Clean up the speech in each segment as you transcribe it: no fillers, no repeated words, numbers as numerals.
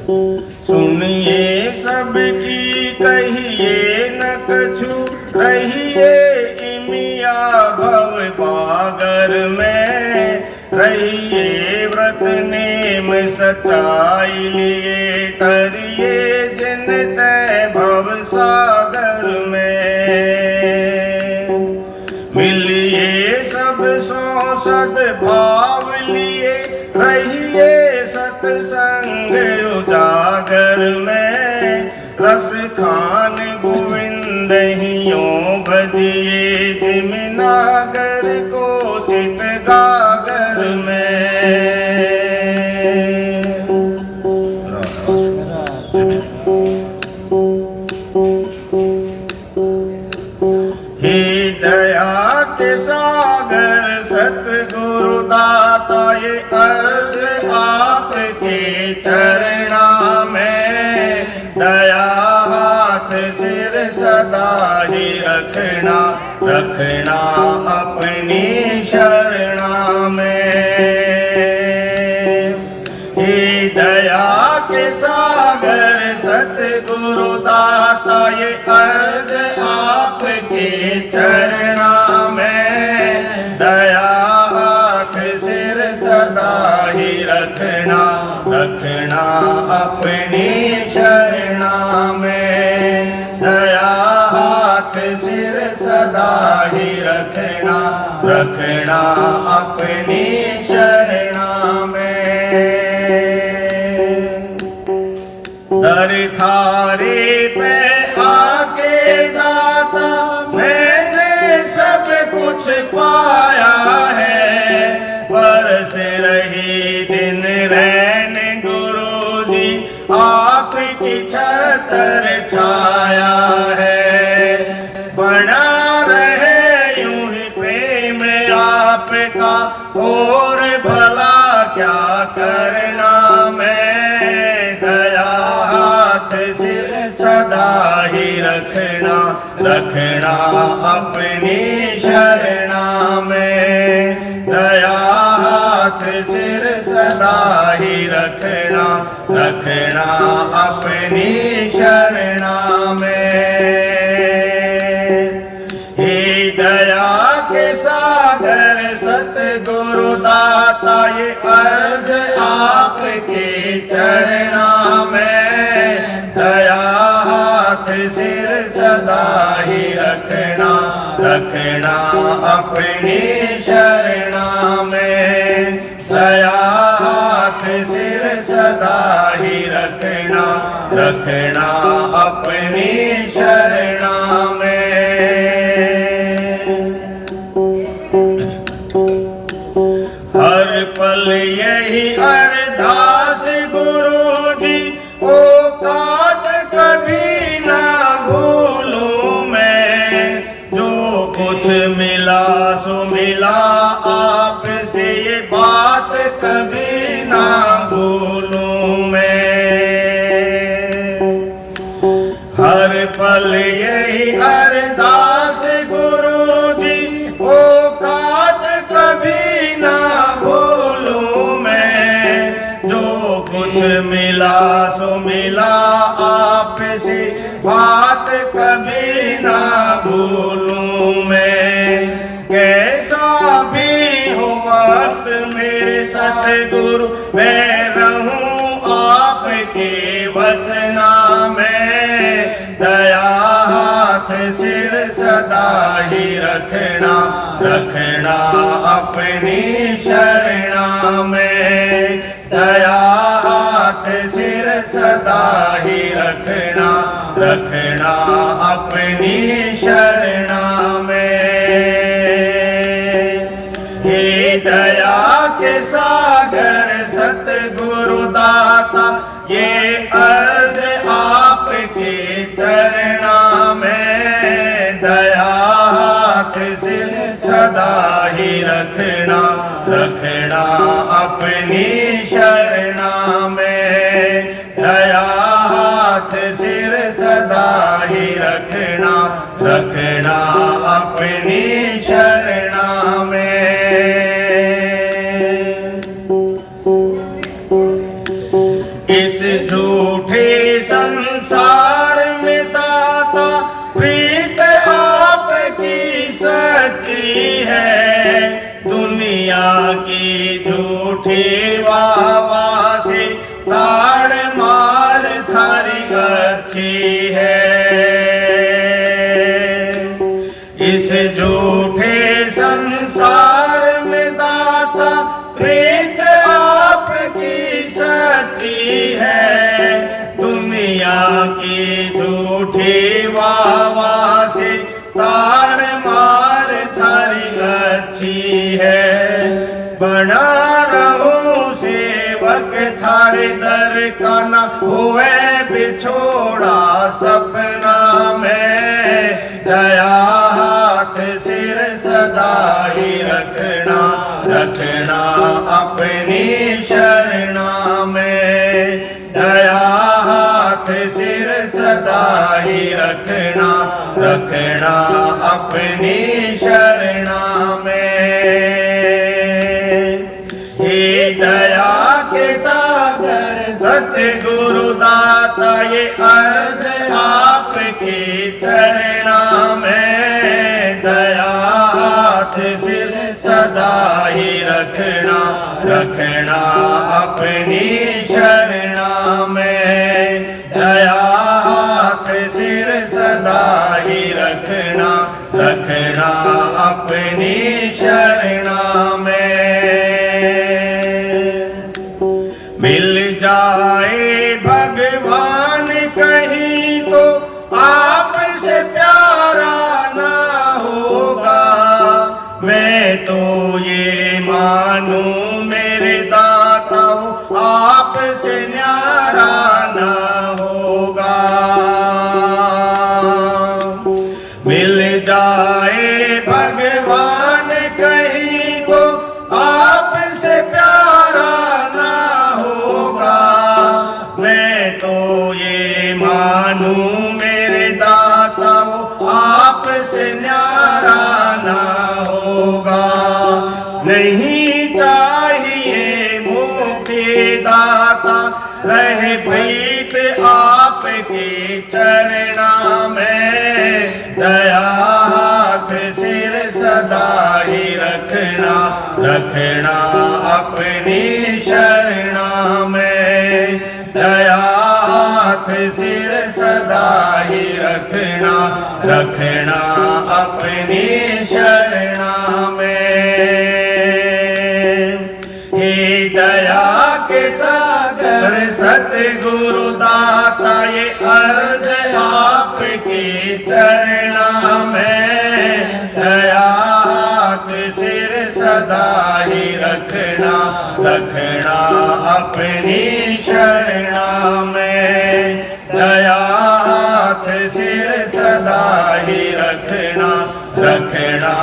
सुनिए सबकी कहिए न कछु, रहिए इमिया भव बागर में। रहिए व्रत नेम सच्चाई लिए, तरिए जिन तय भव सागर में। मिलिए सब सो सद्भाव लिए, रहिए सत्संग उजागर में। रस खान गोविंद हियों भजिए, जिम नागर को चित गागर में। हे दया के सागर सतगुरु दाता, ये अर्ज आपके चरणा में। दया हाथ सिर सदा ही रखना, रखना अपनी शरणा में। हे दया के सागर सतगुरु दाता, ये अर्ज आपके चरणा में। दया हाथ सिर सदा ही रखना, रखना अपनी शरणा में। दया हाथ सिर सदा ही रखना, रखना अपनी शरणा में। दर थारे पे आके दाता, मैंने सब कुछ पाया है। बरस रही दिन रैन गुरु जी, आपकी छतर छाया है। बना रहे यूं ही प्रेम आपका, और भला क्या करना मैं। दया हाथ सिर सदा ही रखना, रखना अपनी शरणा में। दया हाथ सिर सदा ही रखना, रखना अपनी शरणा में। हे दया के सागर सतगुरु दाता, ये अर्ज आपके चरणा में। दया हाथ सिर सदा ही रखना, रखना अपनी शरणा में। दया हाथ सिर सदा ही रखना, रखना अपनी शरणा में। हर पल यही अरदास गुरु जी, औकात कभी ना भूलूं मैं। जो कुछ मिला सो मिला आपसे, ये बात कभी ना भूलूं मैं। हर पल यही अरदास गुरु जी, औकात कभी ना भूलूं मैं। जो कुछ मिला सो मिला आपसे, बात कभी ना भूलूं मैं। कैसा भी हो वक्त मेरे सतगुरु, मैं रहूं आपके वचना में। दया हाथ सिर सदा ही रखना, रखना अपनी शरणा में। दया हाथ सिर सदा ही रखना, रखना अपनी शरणा में। हे दया के सागर सतगुरु दाता, ये अर्ज आपके चरणा में। दया हाथ सिर सदा ही रखना, रखना अपनी शरणा में। दया हाथ सिर सदा ही रखना, रखना अपनी शरणा में। इस झूठ झूठी वावा से ताड़ मार थारी अच्छी है। इस झूठे संसार में दाता प्रीत आपकी सच्ची है। दुनिया की झूठी वावा से ताड़ मार थारी अच्छी है। बना रहूं सेवक थारे दर का न हुए बिछोड़ा सपना में। दया हाथ सिर सदा ही रखना, रखना अपनी शरणा में। दया हाथ सिर सदा ही रखना, रखना अपनी शरणा में। हे दया के सागर सतगुरु दाता ये अर्ज आपके चरणा में। दया हाथ सिर सदा ही रखना, रखना अपनी शरणा में। दया हाथ सिर सदा ही रखना, रखना अपनी शरणा में। मिल जाए भगवान कहीं तो आपसे प्यारा ना होगा। मैं तो ये मानूं मेरे दाता आपसे न्यारा ना होगा। मिल जाए भगवान कहीं तो आपसे प्यारा ना होगा। मैं तो ये मानूं मेरे दाता आपसे न्यारा ना होगा। नहीं चाहिए मुझे दाता रहे प्रीत आपके चरणा में। दया हाथ सिर सदा ही रखना, रखना अपनी शरणा में। दया हाथ सिर सदा ही रखना, रखना अपनी शरणा में। हे दया के सागर सतगुरु दाता ये अर्ज आपके चरणा में। दया हाथ सिर सदा ही रखना, रखना अपनी शरणा में। दया हाथ सिर सदा ही रखना, रखना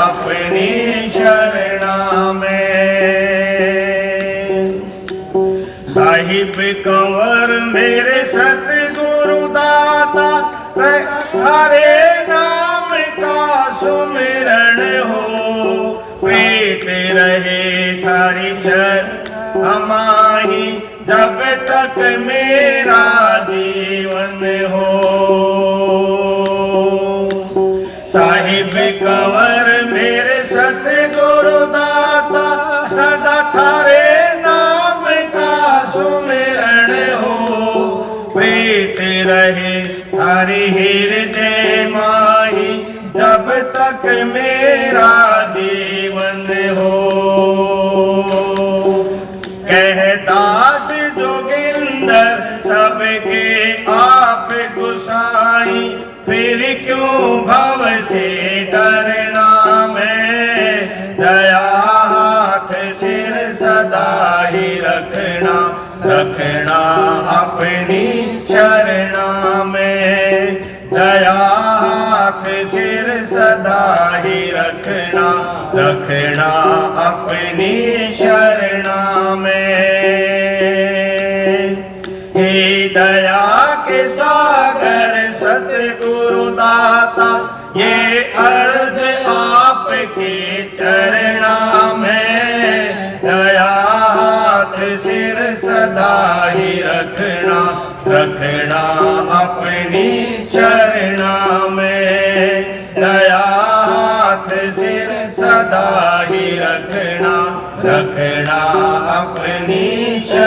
अपनी शरणा में। साहिब कंवर मेरे सतगुरु दाता हरे नाम का सुमिरन हो। प्रीत रहे थारी चरण हमाही जब तक मेरा जीवन हो। साहिब कंवर मेरे सतगुरु दाता सदा थारे नाम का सुमिरन हो। प्रीत रहे थारी हृदय माही जब तक मेरा जीवन हो। कहदास जोगिंदर सबके आप गुसाई फिर क्यों भव से डरना मैं। दया हाथ सिर सदा ही रखना, रखना अपनी शरणा में। दया हाथ सिर सदा ही रखना, रखना अपनी शरणा में। हे दया के सागर सतगुरु दाता ये अर्ज आपके चरणा में। दया हाथ सिर सदा ही रखना, रखना अपनी शरणा में। दया हाथ सिर सदा ही रखना, रखना अपनी शरण